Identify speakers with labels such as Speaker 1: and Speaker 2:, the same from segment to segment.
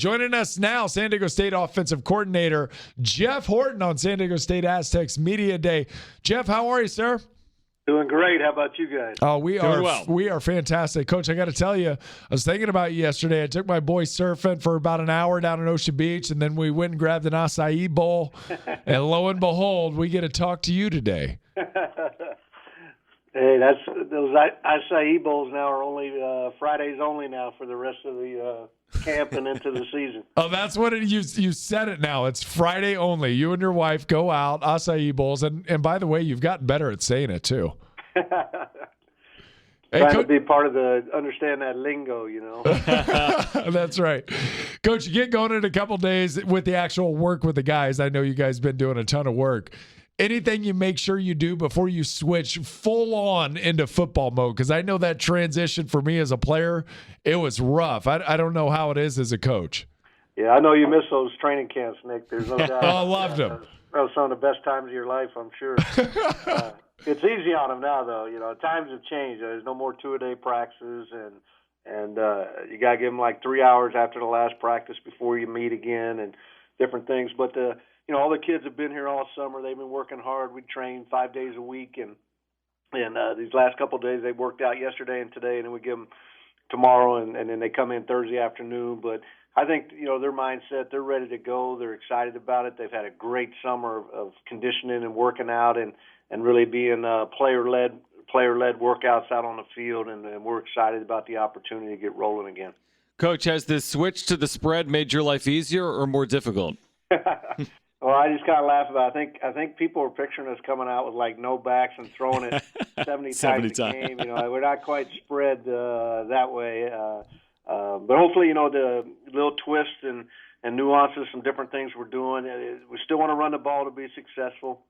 Speaker 1: Joining us now, San Diego State offensive coordinator Jeff Horton on San Diego State Aztecs Media Day. Jeff, how are you, sir?
Speaker 2: Doing great. How about you guys?
Speaker 1: Oh, we are fantastic. Coach, I got to tell you, I was thinking about you yesterday. I took my boy surfing for about an hour down in Ocean Beach, and then we went and grabbed an acai bowl. And lo and behold, we get to talk to you today.
Speaker 2: Hey, those acai bowls now are only Fridays only now for the rest of the camp and into the season.
Speaker 1: Oh, that's what you said it now. It's Friday only. You and your wife go out, acai bowls, and by the way, you've gotten better at saying it too.
Speaker 2: Trying to be part of understand that lingo, you know.
Speaker 1: That's right. Coach, you get going in a couple days with the actual work with the guys. I know you guys been doing a ton of work. Anything you make sure you do before you switch full on into football mode? Because I know that transition for me as a player, it was rough. I don't know how it is as a coach.
Speaker 2: Yeah, I know you miss those training camps, Nick. There's no doubt.
Speaker 1: I loved them.
Speaker 2: That was some of the best times of your life, I'm sure. It's easy on them now, though. You know, times have changed. There's no more two-a-day practices, and you got to give them like 3 hours after the last practice before you meet again and different things. But you know, all the kids have been here all summer. They've been working hard. We train 5 days a week, and these last couple of days they worked out yesterday and today, and then we give them tomorrow, and then they come in Thursday afternoon. But I think, you know, their mindset, they're ready to go. They're excited about it. They've had a great summer of conditioning and working out and really being player-led workouts out on the field, and we're excited about the opportunity to get rolling again.
Speaker 3: Coach, has this switch to the spread made your life easier or more difficult?
Speaker 2: Well, I just kind of laugh about it. I think people are picturing us coming out with like no backs and throwing it 70 times a game. You know, we're not quite spread that way. But hopefully, you know, the little twists and nuances, some different things we're doing. We still want to run the ball to be successful.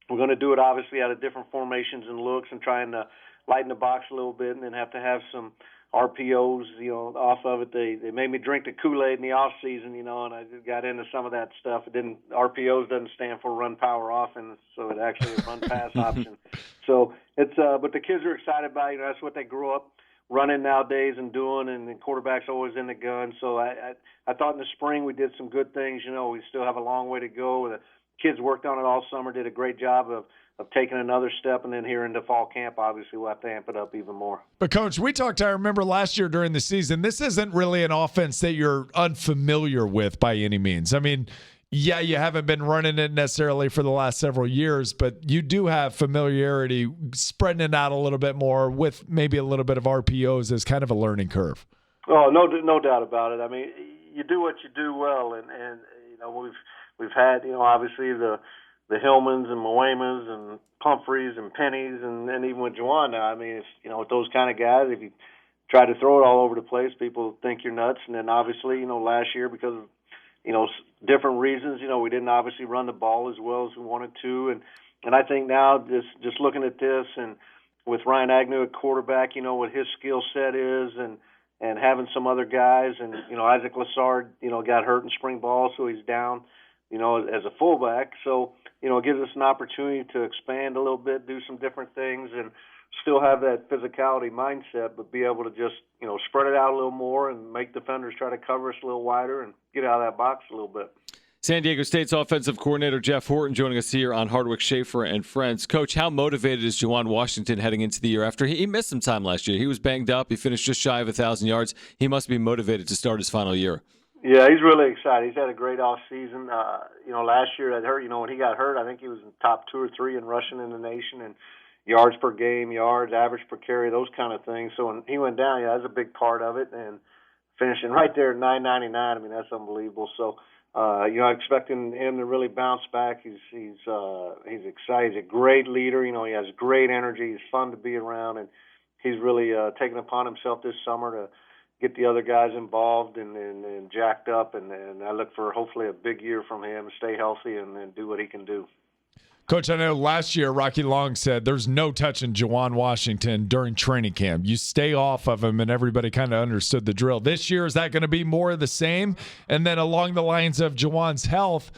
Speaker 2: We're going to do it obviously out of different formations and looks and trying to lighten the box a little bit, and then have to have some RPOs, you know, off of it. They made me drink the Kool-Aid in the off season, you know, and I got into some of that stuff. RPOs doesn't stand for run power offense, so it actually is run pass option. So it's but the kids are excited about it. You know, that's what they grew up running nowadays and doing, and the quarterback's always in the gun. So I thought in the spring we did some good things. You know, we still have a long way to go. The kids worked on it all summer, did a great job of taking another step, and then here into fall camp, obviously, we'll have to amp it up even more.
Speaker 1: But, Coach, I remember last year during the season, this isn't really an offense that you're unfamiliar with by any means. I mean, yeah, you haven't been running it necessarily for the last several years, but you do have familiarity spreading it out a little bit more with maybe a little bit of RPOs as kind of a learning curve.
Speaker 2: Oh, no doubt about it. I mean, you do what you do well, and you know, we've had, you know, obviously the Hillmans and Moemas and Humphreys and Pennies and even with Juwan now. I mean, you know, with those kind of guys, if you try to throw it all over the place, people think you're nuts. And then obviously, you know, last year because of, you know, different reasons, you know, we didn't obviously run the ball as well as we wanted to. And I think now just looking at this and with Ryan Agnew at quarterback, you know, what his skill set is and having some other guys and, you know, Isaac Lassard, you know, got hurt in spring ball, so he's down, you know, as a fullback. So, you know, it gives us an opportunity to expand a little bit, do some different things, and still have that physicality mindset, but be able to just, you know, spread it out a little more and make defenders try to cover us a little wider and get out of that box a little bit.
Speaker 3: San Diego State's offensive coordinator Jeff Horton joining us here on Hardwick, Schaefer, and Friends. Coach, how motivated is Juwan Washington heading into the year after he missed some time last year? He was banged up. He finished just shy of 1,000 yards. He must be motivated to start his final year.
Speaker 2: Yeah, he's really excited. He's had a great off season. You know, last year that hurt. You know, when he got hurt, I think he was in top 2 or 3 in rushing in the nation and yards per game, yards, average per carry, those kind of things. So when he went down, yeah, that's a big part of it. And finishing right there at 999, I mean, that's unbelievable. So, you know, I'm expecting him to really bounce back. He's excited. He's a great leader. You know, he has great energy. He's fun to be around, and he's really taken upon himself this summer to get the other guys involved and jacked up, and I look for hopefully a big year from him, stay healthy, and do what he can do.
Speaker 1: Coach, I know last year Rocky Long said there's no touching Juwan Washington during training camp. You stay off of him, and everybody kind of understood the drill. This year, is that going to be more of the same? And then along the lines of Juwan's health,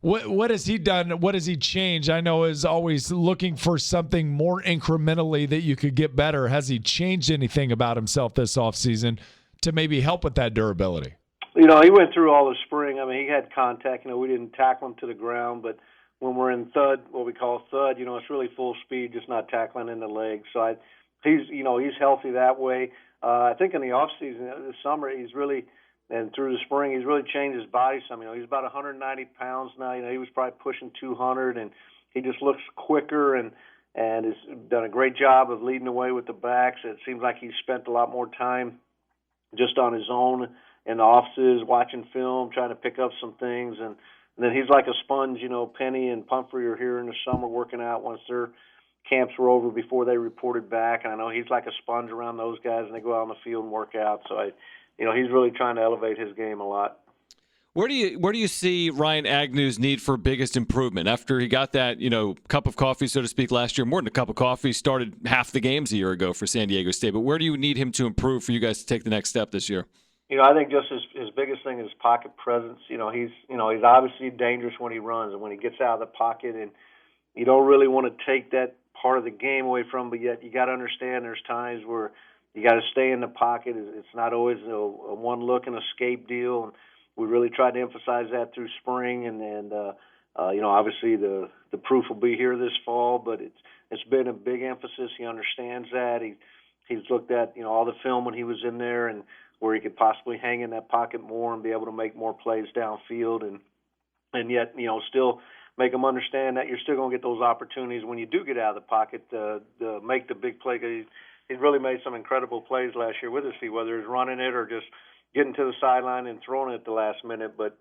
Speaker 1: what has he done? What has he changed? I know is always looking for something more incrementally that you could get better. Has he changed anything about himself this offseason to maybe help with that durability?
Speaker 2: He went through all the spring. I mean, he had contact. We didn't tackle him to the ground, but when we're in thud, what we call thud, it's really full speed, just not tackling in the legs. So he's healthy that way. I think in the off season, this summer, and through the spring, he's really changed his body some. He's about 190 pounds now. He was probably pushing 200, and he just looks quicker and has done a great job of leading the way with the backs. It seems like he's spent a lot more time just on his own in the offices, watching film, trying to pick up some things. And then he's like a sponge. Penny and Pumphrey are here in the summer working out once their camps were over before they reported back. And I know he's like a sponge around those guys, and they go out on the field and work out. So he's really trying to elevate his game a lot.
Speaker 3: Where do you see Ryan Agnew's need for biggest improvement after he got that cup of coffee, so to speak, last year? More than a cup of coffee, started half the games a year ago for San Diego State. But where do you need him to improve for you guys to take the next step this year?
Speaker 2: I think just his biggest thing is pocket presence. He's obviously dangerous when he runs and when he gets out of the pocket, and you don't really want to take that part of the game away from him. But yet you got to understand there's times where you got to stay in the pocket. It's not always a one look and escape deal. And we really tried to emphasize that through spring, and obviously the proof will be here this fall. But it's been a big emphasis. He understands that. He's looked at all the film when he was in there and where he could possibly hang in that pocket more and be able to make more plays downfield, and yet still make him understand that you're still going to get those opportunities when you do get out of the pocket to make the big play. He's really made some incredible plays last year with his feet, whether it's running it or just getting to the sideline and throwing it at the last minute. But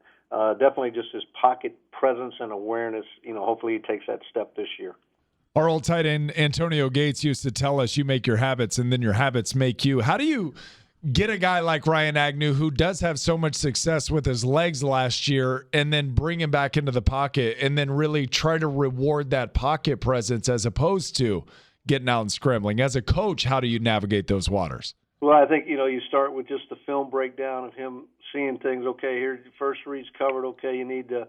Speaker 2: definitely just his pocket presence and awareness, hopefully he takes that step this year.
Speaker 1: Our old tight end Antonio Gates used to tell us, you make your habits and then your habits make you. How do you get a guy like Ryan Agnew, who does have so much success with his legs last year, and then bring him back into the pocket and then really try to reward that pocket presence as opposed to getting out and scrambling? As a coach, how do you navigate those waters?
Speaker 2: Well, I think, you start with just the film breakdown of him seeing things. Okay, here's your first read's covered. Okay, you need to,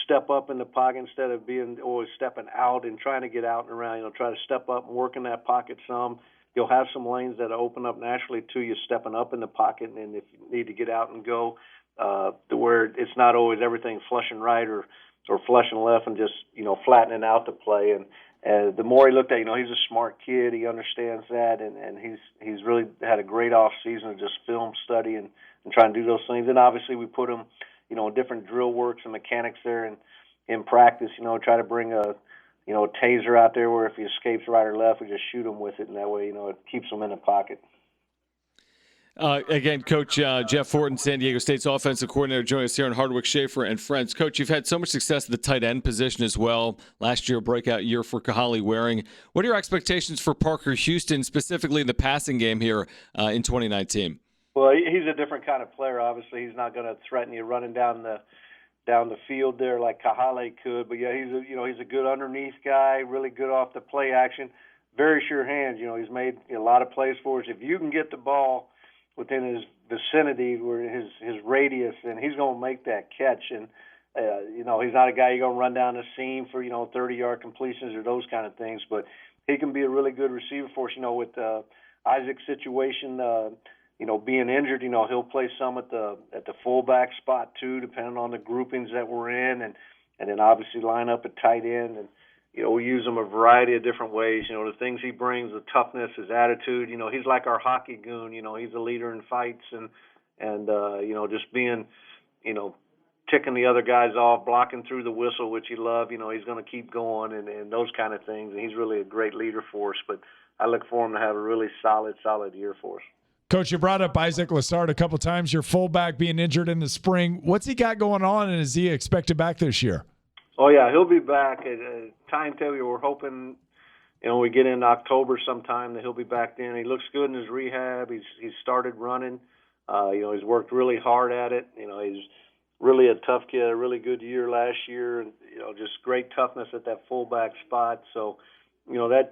Speaker 2: step up in the pocket instead of being always stepping out and trying to get out and around. Try to step up and work in that pocket some. You'll have some lanes that open up naturally to you stepping up in the pocket, and then if you need to get out and go, to where it's not always everything flushing right or flushing left and just, flattening out the play. And the more he looked at, he's a smart kid. He understands that, and he's really had a great off season of just film study and trying to do those things. And obviously we put him, different drill works and mechanics there and in practice, try to bring a taser out there where if he escapes right or left, we just shoot him with it, and that way, it keeps him in the pocket.
Speaker 3: Again, Coach Jeff Horton, San Diego State's offensive coordinator, joining us here on Hardwick, Schaefer, and Friends. Coach, you've had so much success at the tight end position as well. Last year, a breakout year for Kahali Waring. What are your expectations for Parker Houston, specifically in the passing game here in 2019?
Speaker 2: Well, he's a different kind of player. Obviously, he's not going to threaten you running down the field there like Kahale could. But yeah, he's a good underneath guy, really good off the play action, very sure hands. He's made a lot of plays for us. If you can get the ball within his vicinity, where his radius, and he's going to make that catch. And he's not a guy you're going to run down the seam for 30-yard completions or those kind of things. But he can be a really good receiver for us. With Isaac's situation. Being injured, he'll play some at the fullback spot too, depending on the groupings that we're in, and then obviously line up at tight end, and we use him a variety of different ways. The things he brings, the toughness, his attitude. He's like our hockey goon. He's a leader in fights, and just being, ticking the other guys off, blocking through the whistle, which he loves. He's going to keep going, and those kind of things. And he's really a great leader for us. But I look for him to have a really solid year for us.
Speaker 1: Coach, you brought up Isaac Lassard a couple times, your fullback being injured in the spring. What's he got going on, and is he expected back this year?
Speaker 2: Oh, yeah, he'll be back. At a timetable, we're hoping, we get in October sometime that he'll be back then. He looks good in his rehab. He's started running. He's worked really hard at it. He's really a tough kid, a really good year last year, and, just great toughness at that fullback spot. So, this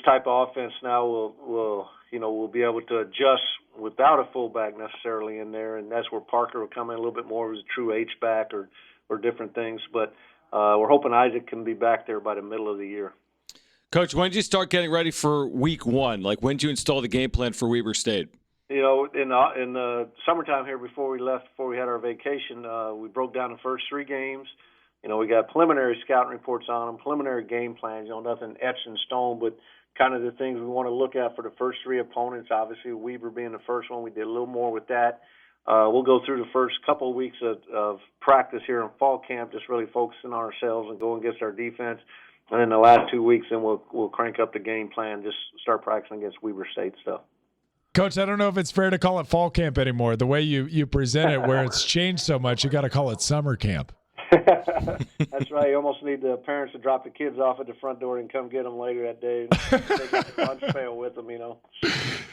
Speaker 2: type of offense now will we'll be able to adjust without a fullback necessarily in there, and that's where Parker will come in a little bit more as a true H-back or different things. But we're hoping Isaac can be back there by the middle of the year.
Speaker 3: Coach, when did you start getting ready for week one? Like, when did you install the game plan for Weber State?
Speaker 2: in the summertime here before we had our vacation, we broke down the first 3 games. We got preliminary scouting reports on them, preliminary game plans. Nothing etched in stone, but kind of the things we want to look at for the first 3 opponents. Obviously, Weber being the first one, we did a little more with that. We'll go through the first couple of weeks of practice here in fall camp, just really focusing on ourselves and going against our defense. And then the last 2 weeks, then we'll crank up the game plan, just start practicing against Weber State stuff.
Speaker 1: Coach, I don't know if it's fair to call it fall camp anymore. The way you present it, where it's changed so much, you got to call it summer camp.
Speaker 2: That's right. You almost need the parents to drop the kids off at the front door and come get them later that day. Take a lunch pail with them,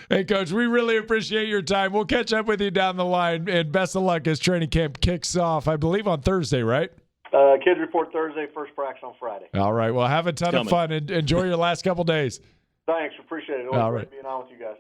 Speaker 1: Hey, Coach, we really appreciate your time. We'll catch up with you down the line, and best of luck as training camp kicks off, I believe, on Thursday, right?
Speaker 2: Kids report Thursday, first practice on Friday.
Speaker 1: All right. Well, have a ton of fun and enjoy your last couple days.
Speaker 2: Thanks. Appreciate it. Always great being on with you guys.